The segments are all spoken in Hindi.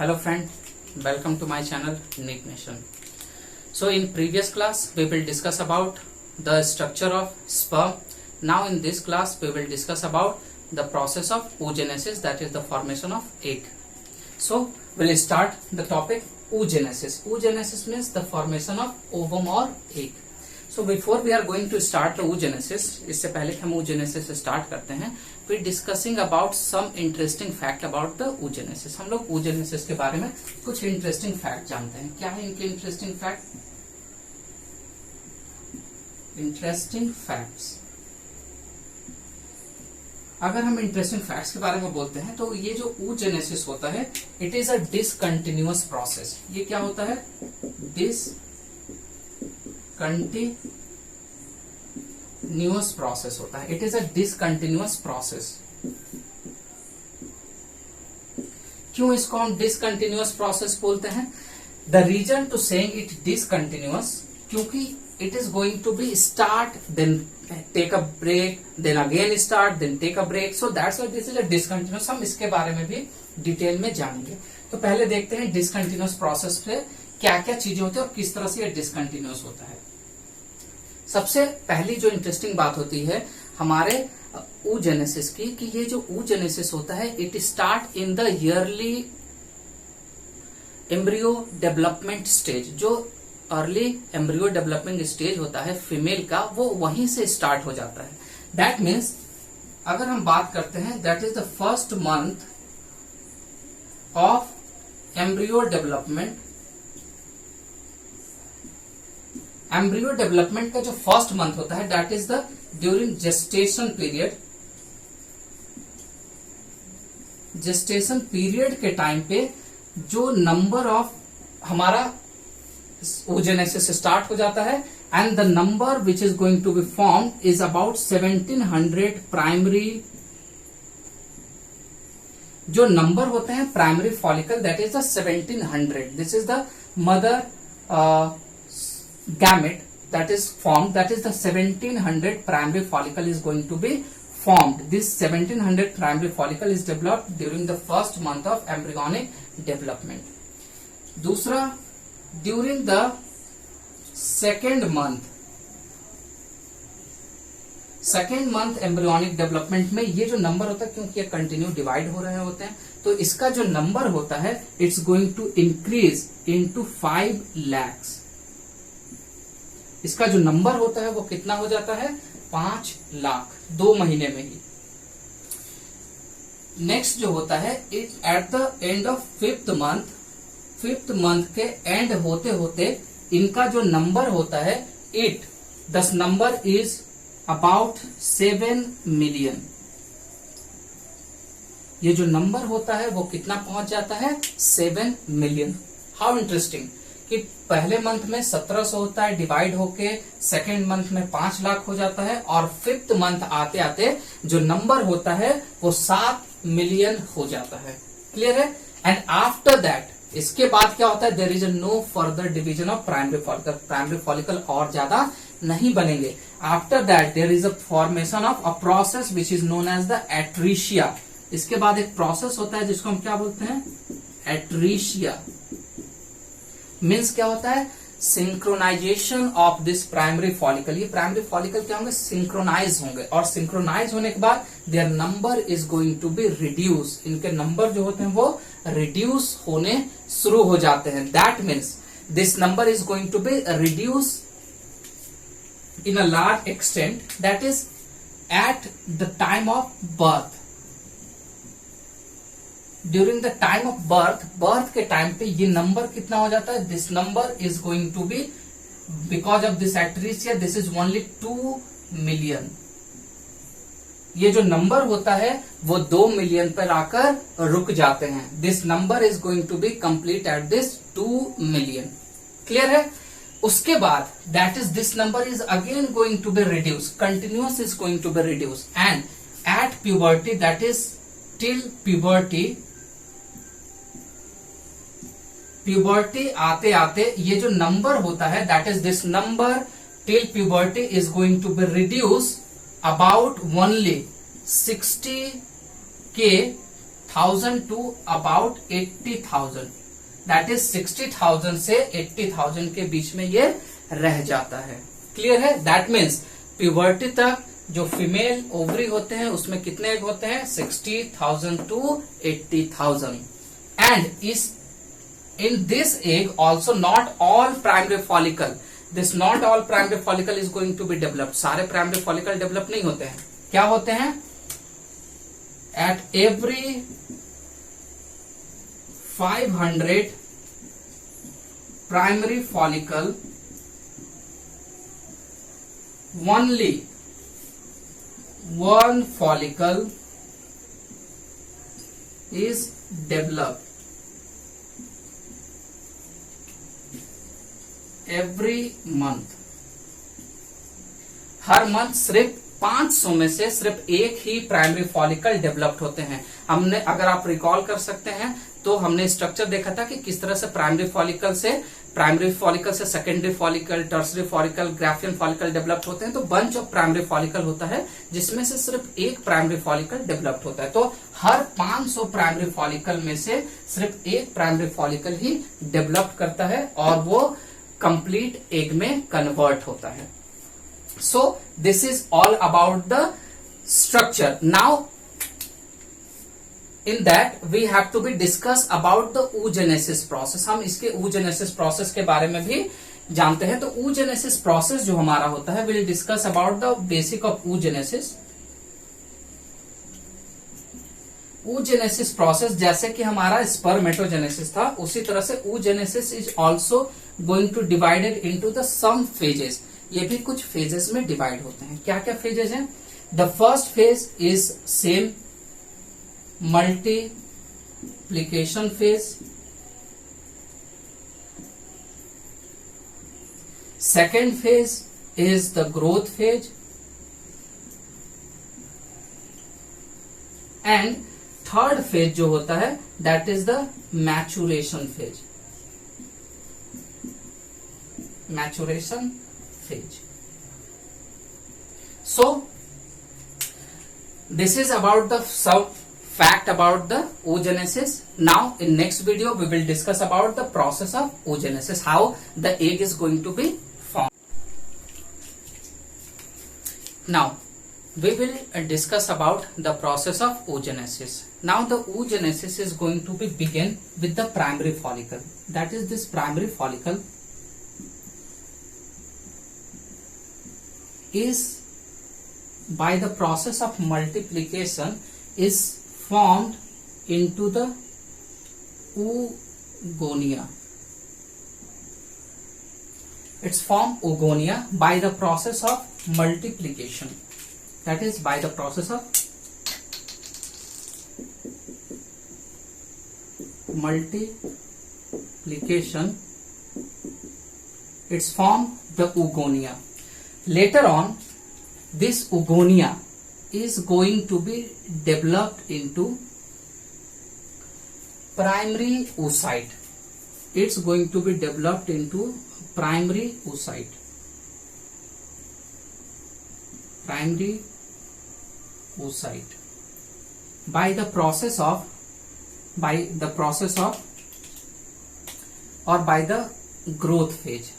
Hello friend, welcome to my channel NEET Nation. So in previous class we will discuss about the structure of sperm. Now in this class we will discuss about the process of oogenesis, that is the formation of egg. So we'll start the topic oogenesis. Oogenesis means the formation of ovum or egg. So before we are going to start the oogenesis, इससे पहले हम oogenesis start करते हैं, we discussing about some interesting fact about the oogenesis. हम लोग oogenesis के बारे में कुछ interesting fact जानते हैं. क्या है इनके interesting fact? Interesting facts. अगर हम इंटरेस्टिंग फैक्ट्स के बारे में बोलते हैं तो ये जो oogenesis होता है, it is a discontinuous process. ये क्या होता है? डिसकंटिन्यूअस प्रोसेस होता है. It is a discontinuous process. क्यों इसको हम डिसकंटिन्यूअस प्रोसेस बोलते हैं? The reason to saying it discontinuous, क्योंकि it is going to be start then take a break then again start then take a break, so that's why this is a discontinuous. हम इसके बारे में भी डिटेल में जानेंगे. तो पहले देखते हैं डिसकंटिन्यूअस प्रोसेस पे क्या क्या चीजें होती है और किस तरह से ये डिसकंटिन्यूअस होता है. सबसे पहली जो इंटरेस्टिंग बात होती है हमारे oogenesis की, कि ये जो oogenesis होता है it start in the yearly embryo development stage. जो अर्ली एम्ब्रियो डेवलपमेंट स्टेज होता है फीमेल का, वो वहीं से स्टार्ट हो जाता है. दैट मीन्स अगर हम बात करते हैं, that is the first month of embryo development. Embryo development का जो फर्स्ट मंथ होता है that is the during gestation period. Gestation period के टाइम पे जो नंबर ऑफ हमारा oogenesis स्टार्ट हो जाता है, and the number which is going to be formed is about 1700 primary. जो नंबर होते हैं primary follicle, that is the 1700. This is the mother gamete that is formed, that is the 1700 primary follicle is going to be formed. This 1700 primary follicle is developed during the first month of embryonic development. दूसरा, during the second month embryonic development में ये जो नंबर होता है, क्योंकि ये कंटिन्यू डिवाइड हो रहे होते हैं, तो इसका जो नंबर होता है it's going to increase into 5 lakhs. इसका जो नंबर होता है वो कितना हो जाता है? 5 लाख 2 महीने में ही. नेक्स्ट जो होता है, at the end of fifth month के एंड होते होते इनका जो नंबर होता है, the number is about 7 million. ये जो नंबर होता है वो कितना पहुंच जाता है? 7 मिलियन. हाउ इंटरेस्टिंग कि पहले मंथ में 1700 होता है, डिवाइड होके सेकेंड मंथ में 5 लाख हो जाता है, और फिफ्थ मंथ आते आते जो नंबर होता है वो 7 मिलियन हो जाता है. क्लियर है? एंड आफ्टर दैट, इसके बाद क्या होता है? There is no further division of primary follicle. Primary follicle और ज्यादा नहीं बनेंगे. After that there is a formation of a process which is known as the atresia. इसके बाद एक प्रोसेस होता है जिसको हम क्या बोलते हैं? एट्रीशिया. मीन्स क्या होता है? Synchronization of this primary follicle. ये प्राइमरी फॉलिकल क्या होंगे? सिंक्रोनाइज होंगे, और सिंक्रोनाइज होने के बाद their number is going to be reduce. इनके नंबर जो होते हैं वो रिड्यूस होने शुरू हो जाते हैं. That means this number is going to be reduce in a large extent, that is at the time of birth. During the time of birth के टाइम पे ये नंबर कितना हो जाता है? This number is going to be, because of this atresia, this is only 2 million. ये जो नंबर होता है वो 2 मिलियन पर आकर रुक जाते हैं. This number is going to be complete at this 2 million. Clear है? उसके बाद that is this number is again going to be reduce, continuous is going to be reduce, and at puberty, that is till puberty आते आते ये जो नंबर होता है, that is this number till puberty is going to be reduce about only 60K 60,000 to about 80,000, that is 60,000 से 80,000 के बीच में ये रह जाता है। क्लियर है? दैट मीन्स प्यूबर्टी तक जो फीमेल ओवरी होते हैं उसमें कितने एग होते हैं? 60,000 टू 80,000। एंड इस in this egg also not all primary follicle, this not all primary follicle is going to be developed, सारे primary follicle develop नहीं होते हैं। क्या होते हैं? at every 500 primary follicle only one follicle is developed every month. Her month सिर्फ 500 में से सिर्फ एक ही प्राइमरी फॉलिकल डेवलप्ड होते हैं। हमने, अगर आप रिकॉल कर सकते हैं तो हमने स्ट्रक्चर देखा था कि किस तरह से प्राइमरी फॉलिकल से secondary follicle, tertiary follicle, Graafian follicle developed होते हैं। तो बंच ऑफ प्राइमरी फॉलिकल होता है जिसमें से सिर्फ एक प्राइमरी फॉलिकल डेवलप्ड होता है। तो हर 500 प्राइमरी फॉलिकल में से सिर्फ एक प्राइमरी फॉलिकल ही डेवलप्ड करता है और वो कंप्लीट एग में कन्वर्ट होता है। So this is all about the structure. Now in that we have to be discuss about the oogenesis process. हम इसके oogenesis प्रोसेस के बारे में भी जानते हैं। तो oogenesis प्रोसेस जो हमारा होता है, will discuss about the basic of oogenesis। oogenesis process जैसे कि हमारा स्पर्मेटोजेनेसिस था, उसी तरह से oogenesis is also going to divided into the some phases. ये भी कुछ फेजेस में डिवाइड होते हैं। क्या क्या फेजेस हैं? The first phase is same multiplication phase, second phase is the growth phase, and third phase जो होता है that is the maturation phase. Maturation phase. So this is about the some fact about the oogenesis. Now in next video we will discuss about the process of oogenesis, how the egg is going to be formed. Now we will discuss about the process of oogenesis. Now the oogenesis is going to be begin with the primary follicle. That is, this primary follicle is by the process of multiplication is formed into the oogonia. It's formed oogonia by the process of multiplication. That is, by the process of multiplication, it's formed the oogonia. Later on, this oogonia is going to be developed into primary oocyte. It's going to be developed into primary oocyte. Primary oocyte by the process of or by the growth phase.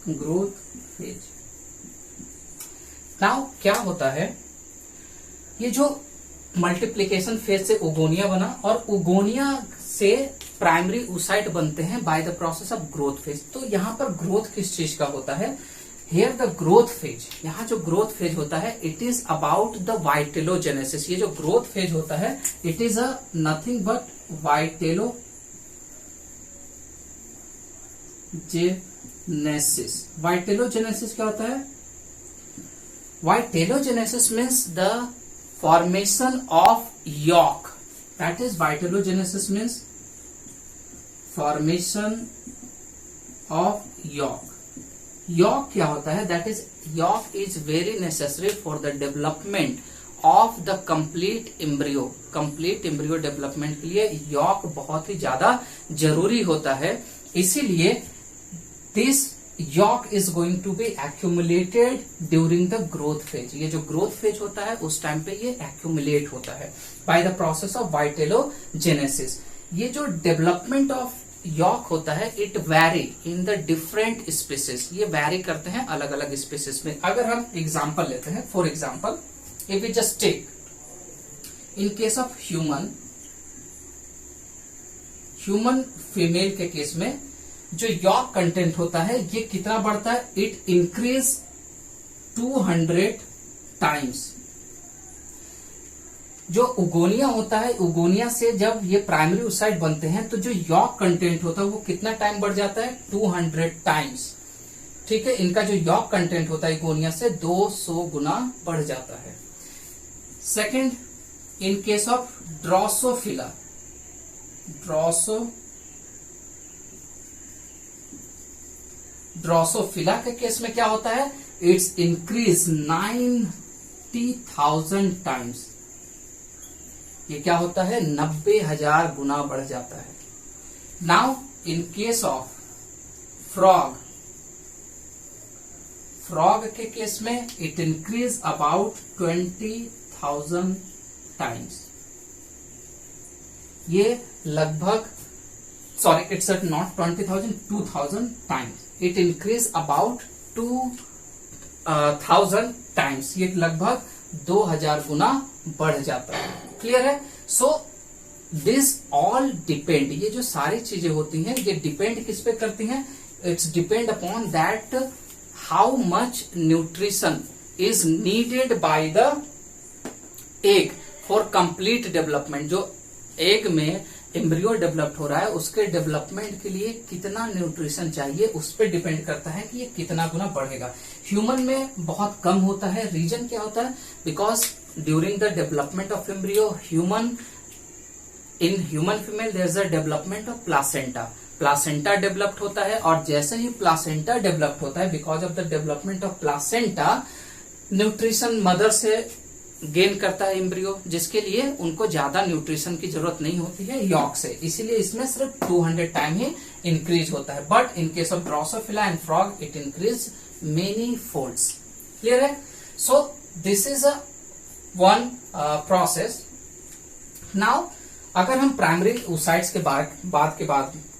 Growth phase. Now क्या होता है, ये जो मल्टीप्लिकेशन फेज से ओगोनिया बना और ओगोनिया से प्राइमरी oocyte बनते हैं bye the process of growth phase. तो यहां पर ग्रोथ किस चीज का होता है? हियर द ग्रोथ फेज, यहां जो ग्रोथ फेज होता है it is about the vitellogenesis. ये जो ग्रोथ फेज होता है it is a nothing but vitellogenesis. Vitellogenesis क्या होता है? Vitellogenesis means the formation of yolk. That is vitellogenesis means formation of yolk. Yolk क्या होता है? That is yolk is very necessary for the development of the complete embryo. Complete embryo development के लिए यॉक बहुत ही ज्यादा जरूरी होता है। इसीलिए this yolk is going to be accumulated during the growth phase. ये जो ग्रोथ फेज होता है उस टाइम पे ये एक्यूमुलेट होता है by the process of vitellogenesis. ये जो डेवलपमेंट ऑफ यॉक होता है it vary in the different species, ये वैरी करते हैं अलग अलग स्पीसीज में। अगर हम एग्जांपल लेते हैं, for example if we just take in case of human female के केस में जो यॉक कंटेंट होता है ये कितना बढ़ता है, इट इंक्रीज 200 टाइम्स। जो उगोनिया होता है, उगोनिया से जब ये प्राइमरी oocyte बनते हैं तो जो यॉक कंटेंट होता है वो कितना टाइम बढ़ जाता है, 200 टाइम्स। ठीक है, इनका जो यॉक कंटेंट होता है उगोनिया से 200 गुना बढ़ जाता है। Second, in case of Drosophila, Drosophila के केस में क्या होता है, इट्स इंक्रीज 90,000 टाइम्स। ये क्या होता है, 90,000 गुना बढ़ जाता है। Now in case of frog के केस में इट इंक्रीज अबाउट 20,000 टाइम्स। ये लगभग it's not 20,000, 2,000 times. It increase about 2,000 times. ये लगभग 2,000 गुना बढ़ जाता है। क्लियर है? सो दिस ऑल डिपेंड, ये जो सारी चीजें होती हैं ये डिपेंड किस पे करती हैं, it's depend upon that how much nutrition is needed by the egg for complete development. जो एग में एम्ब्रियो डेवलप्ड हो रहा है उसके डेवलपमेंट के लिए कितना न्यूट्रिशन चाहिए उस पर डिपेंड करता है कि ये कितना गुना बढ़ेगा। ह्यूमन में बहुत कम होता है। रीजन क्या होता है, because during the development of embryo in human female there is a development of placenta developed होता है, और जैसे ही प्लासेंटा डेवलप्ड होता है, because of the development of placenta nutrition mother से गेन करता है एम्ब्रियो, जिसके लिए उनको ज्यादा न्यूट्रिशन की जरूरत नहीं होती है यॉक से, इसीलिए इसमें सिर्फ 200 टाइम ही इंक्रीज होता है। But in case of drosophila and frog it increase many folds. Clear है? So this is a one process. Now अगर हम प्राइमरी oocytes के बाद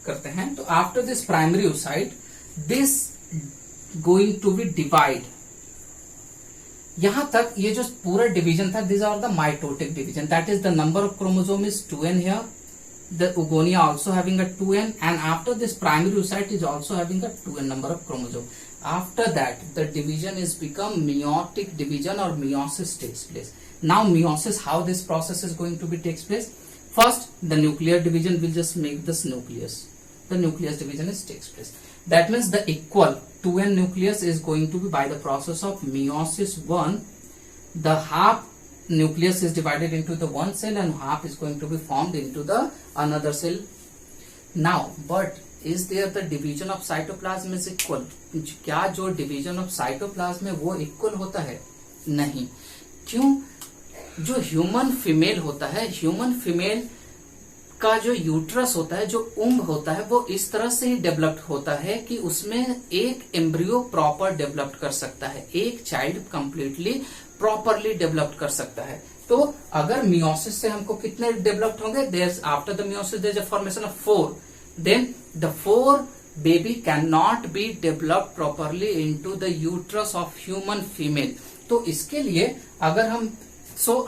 करते हैं, तो after this primary oocyte this going to be divide. यहां तक ये जो पूरा डिवीजन था, this are the mitotic division, that is the number of chromosome is 2n here, the oogonia also having a 2n, and after this primary oocyte is also having a 2n number of chromosome. After that the division is become meiotic division or meiosis takes place. Now meiosis, how this process is going to be takes place? First the nuclear division will just make this nucleus. The nucleus division is takes place. That means the equal 2n nucleus is going to be by the process of meiosis 1. The half nucleus is divided into the one cell and half is going to be formed into the another cell. Now but is there the division of cytoplasm is equal? क्या जो division of cytoplasm है वो equal होता है? नहीं. क्यों? जो ह्यूमन फीमेल होता है, ह्यूमन फीमेल का जो यूट्रस होता है, जो उम्ब होता है, वो इस तरह से ही डेवलप्ड होता है कि उसमें एक एम्ब्रियो प्रॉपर डेवलप्ड कर सकता है, एक चाइल्ड कंप्लीटली प्रॉपरली डेवलप्ड कर सकता है. तो अगर मियोसिस से हमको कितने डेवलप्ड होंगे? There after the meiosis there is a formation of 4. Then the 4 baby can not be developed properly into the uterus of human female. तो इसके लिए अगर हम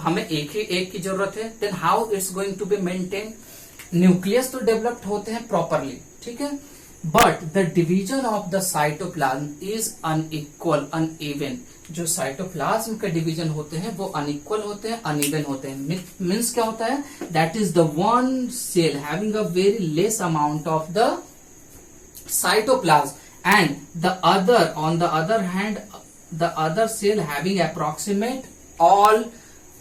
हमें एक की जरूरत है. Then how it's going to be maintain? Nucleus तो डेवलप्ड होते हैं प्रॉपरली, ठीक है, but the division of the cytoplasm is unequal, uneven. जो साइटोप्लाज्म के डिवीजन होते हैं वो अनइक्वल होते हैं, अनइवन होते हैं. मीन्स क्या होता है? That is the one cell having a very less amount of the cytoplasm and the other on the other hand the other cell having approximate all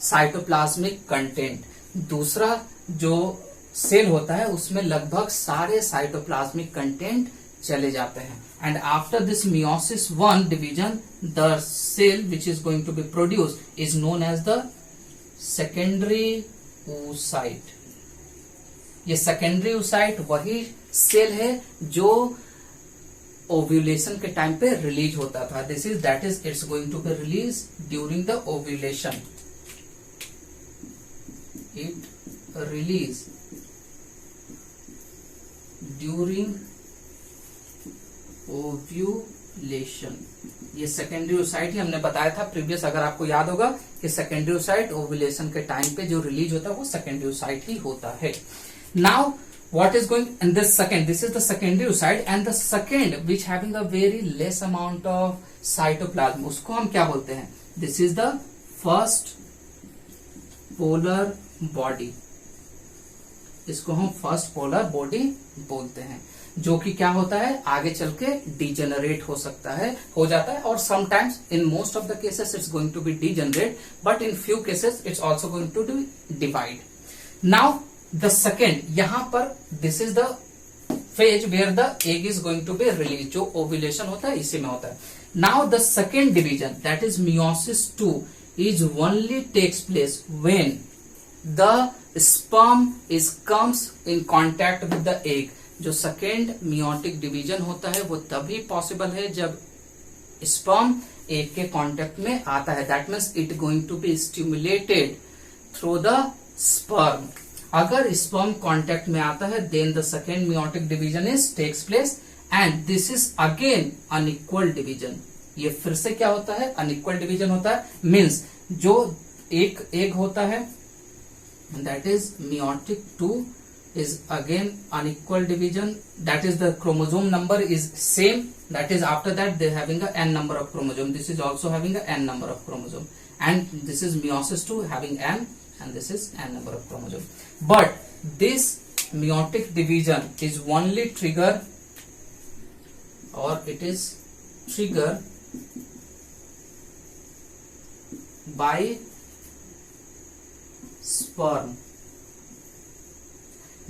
cytoplasmic content. दूसरा जो सेल होता है उसमें लगभग सारे साइटोप्लाज्मिक कंटेंट चले जाते हैं. And after this meiosis 1 division the cell which is going to be produce is known as the secondary oocyte. ये सेकेंडरी oocyte वही सेल है जो ओव्यूलेशन के टाइम पे रिलीज होता था। This is that is it's going to be release during the ovulation. It release during ovulation. ये सेकेंडरी ओसाइट ही हमने बताया था प्रीवियस, अगर आपको याद होगा कि सेकेंडरी ओसाइट ओव्यूलेशन के टाइम पे जो रिलीज होता है वो सेकेंडरी ओसाइट ही होता है। Now what is going in this second, this is the secondary oocyte, and the second which having a very less amount of cytoplasm, उसको हम क्या बोलते हैं? This is the first polar body, इसको हम फर्स्ट पोलर बॉडी बोलते हैं, जो कि क्या होता है आगे चल के डिजेनरेट हो सकता है, हो जाता है, और sometimes in most of the cases it's going to be degenerate, but in few cases it's also going to be divide. Now the second, यहां पर this is the phase where the egg is going to be release, जो ओव्यूलेशन होता है इसी में होता है। Now the second division that is meiosis 2 is only takes place when the sperm is comes in contact with the egg. जो सेकेंड मियोटिक डिवीजन होता है वो तभी पॉसिबल है जब स्पर्म एग के कॉन्टैक्ट में आता है, that means it going to be stimulated through the sperm. अगर स्पर्म कांटेक्ट में आता है then the second meiotic division is takes place, and this is again unequal division. ये फिर से क्या होता है? अनइक्वल डिवीजन होता है। मीन्स जो एक एग होता है that is meiotic 2 is again unequal division, that is the chromosome number is same, that is after that they having a n number of chromosome, this is also having a n number of chromosome, and this is meiosis 2 having n, and this is n number of chromosome. But this meiotic division is only trigger, or it is trigger by sperm।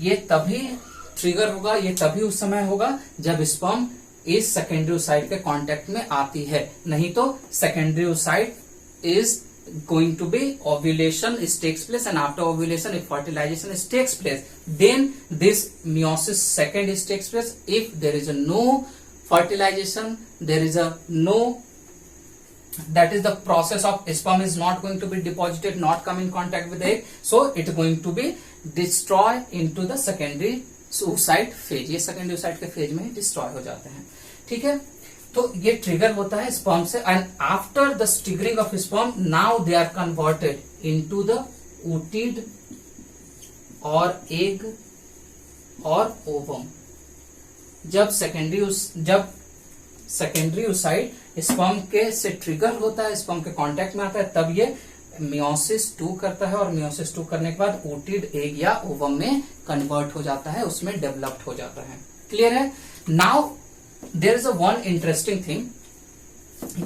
ये तभी ट्रिगर होगा, ये तभी उस समय होगा जब स्पर्म इस सेकेंडरी ओसाइट के कांटेक्ट में आती है, नहीं तो secondary oocyte is going to be ovulation is takes place, and after ovulation if fertilization is takes place then this meiosis second is takes place. If there is a no fertilization, there is a no, that is the process of sperm is not going to be deposited, not come in contact with the egg, so it is going to be destroy into the secondary oocyte phase। ये secondary oocyte के फेज में destroy हो जाते हैं, ठीक है। तो ये ट्रिगर होता है स्पर्म से, and after the triggering of sperm now they are converted into the ooted और एग और ओवम। जब सेकेंडरी oocyte स्पर्म के से ट्रिगर होता है, स्पर्म के कांटेक्ट में आता है, तब ये मियोसिस 2 करता है, और मियोसिस 2 करने के बाद ooted एग या ओवम में कन्वर्ट हो जाता है, उसमें डेवलप्ड हो जाता है। क्लियर है? Now there is a one interesting thing,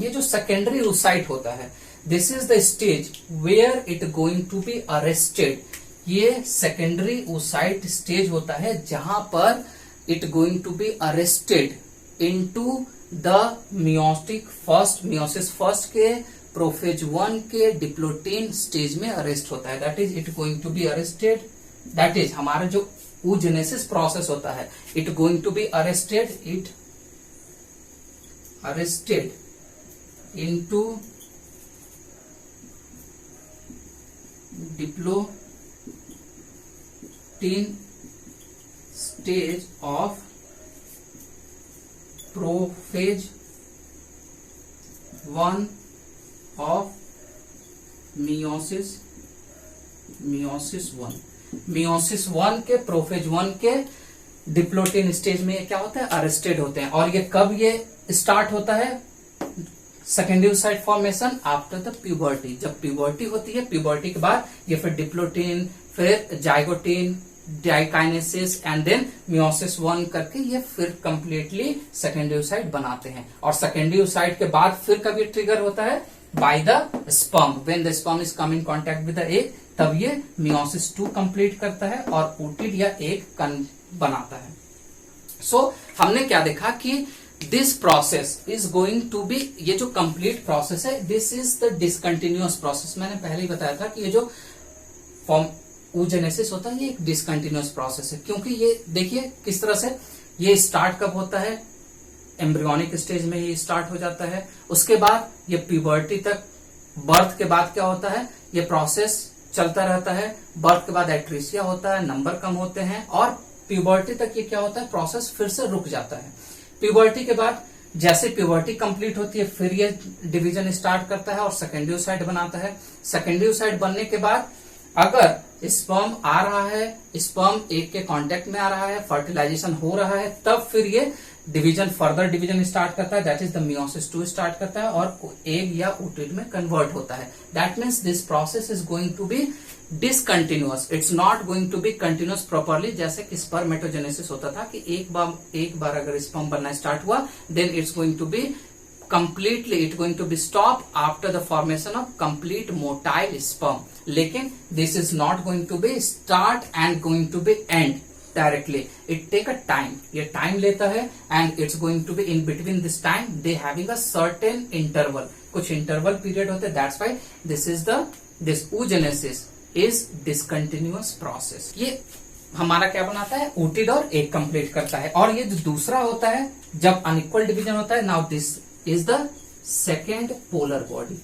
ये जो सेकेंडरी oocyte होता है this is the stage where it going to be arrested. ये सेकेंडरी oocyte स्टेज होता है जहां पर it going to be arrested into the meiotic first, meiosis first के प्रोफेज 1 के डिप्लोटीन स्टेज में अरेस्ट होता है, that is it going to be arrested, that is हमारा जो oogenesis प्रोसेस होता है, it going to be arrested, इट arrested into diplotin stage of prophase 1 of meiosis 1। meiosis 1 के प्रोफेज 1 के डिप्लोटिन स्टेज में क्या होता है? अरेस्टेड होते हैं। और ये कब ये स्टार्ट होता है? Secondary oocyte formation after the puberty. जब प्यूबर्टी होती है, प्यूबर्टी के बाद ये फिर डिप्लोटिन, फिर zygotene, diakinesis, and then meiosis 1 करके ये फिर कंप्लीटली सेकेंडरी oocyte बनाते हैं। और सेकेंडरी oocyte के बाद फिर कब ये ट्रिगर होता है? By the sperm, when the sperm is come in contact with the egg, तब ये मियोसिस 2 कंप्लीट करता है और ooted या एग बनाता है। सो हमने क्या देखा कि this process is going to be, ये जो कंप्लीट प्रोसेस है this is the discontinuous process. मैंने पहले ही बताया था कि ये जो फॉर्म oogenesis होता है ये एक डिसकंटिन्यूअस प्रोसेस है, क्योंकि ये देखिए किस तरह से ये स्टार्ट कब होता है? एम्ब्रियोनिक स्टेज में ही स्टार्ट हो जाता है। उसके बाद ये प्यूबर्टी तक, बर्थ के बाद क्या होता है, ये प्रोसेस चलता रहता है। बर्थ के बाद एट्रीसिया होता है, नंबर कम होते हैं, और प्यूबर्टी तक ये क्या होता है, प्रोसेस फिर से रुक जाता है। प्यूबर्टी के बाद जैसे प्यूबर्टी कंप्लीट होती है फिर ये डिवीजन स्टार्ट करता है और सेकेंड्रियोसाइट बनाता है। सेकेंड्रियोसाइट बनने के बाद अगर स्पर्म आ रहा है, स्पर्म एग के कांटेक्ट में आ रहा है, फर्टिलाइजेशन हो रहा है, तब फिर ये डिवीजन, फर्दर डिवीजन स्टार्ट करता है, that is the meiosis 2 start करता है और एग या ओटिड में कन्वर्ट होता है। That means this process is going to be discontinuous, it's not going to be continuous properly, जैसे कि स्पर्मेटोजेनेसिस होता था कि एक बार अगर स्पर्म बनना स्टार्ट हुआ then it's going to be completely it going to be stop after the formation of complete motile sperm, लेकिन this is not going to be start and going to be end directly, it take a time, ये time लेता है and it's going to be in between this time they having a certain interval, कुछ interval period होते हैं, that's why this oogenesis is discontinuous process। ये हमारा क्या बनाता है, ओटिड और एग कंप्लीट करता है। और ये जो दूसरा होता है जब अनइक्वल डिवीजन होता है, now this is the second polar body.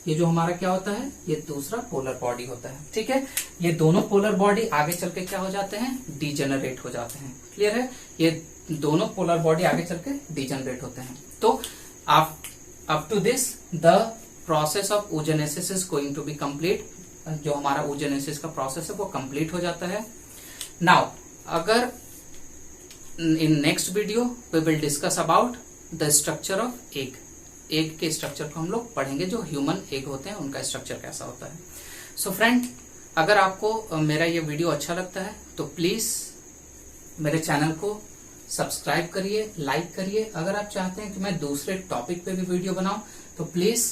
ये जो हमारा क्या होता है, ये दूसरा पोलर बॉडी होता है, ठीक है। ये दोनों पोलर बॉडी आगे चल के क्या हो जाते हैं, डिजेनरेट हो जाते हैं, क्लियर है। ये दोनों पोलर बॉडी आगे चल के डिजेनरेट होते हैं। तो up to this the process of oogenesis is going to be complete, जो हमारा oogenesis का प्रोसेस है वो कंप्लीट हो जाता है। नाउ अगर in next video we will discuss about the structure of egg, egg के स्ट्रक्चर को हम लोग पढ़ेंगे, जो ह्यूमन एग होते हैं उनका स्ट्रक्चर कैसा होता है। सो फ्रेंड, अगर आपको मेरा ये वीडियो अच्छा लगता है तो प्लीज मेरे चैनल को सब्सक्राइब करिए, लाइक करिए। अगर आप चाहते हैं कि मैं दूसरे टॉपिक पे भी वीडियो बनाऊं तो प्लीज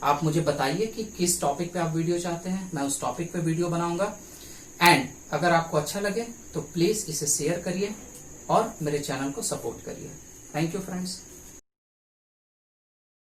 आप मुझे बताइए कि किस टॉपिक पे आप वीडियो चाहते हैं, मैं उस टॉपिक पे वीडियो बनाऊंगा। एंड अगर आपको अच्छा लगे तो प्लीज इसे शेयर करिए और मेरे चैनल को सपोर्ट करिए। Thank you friends.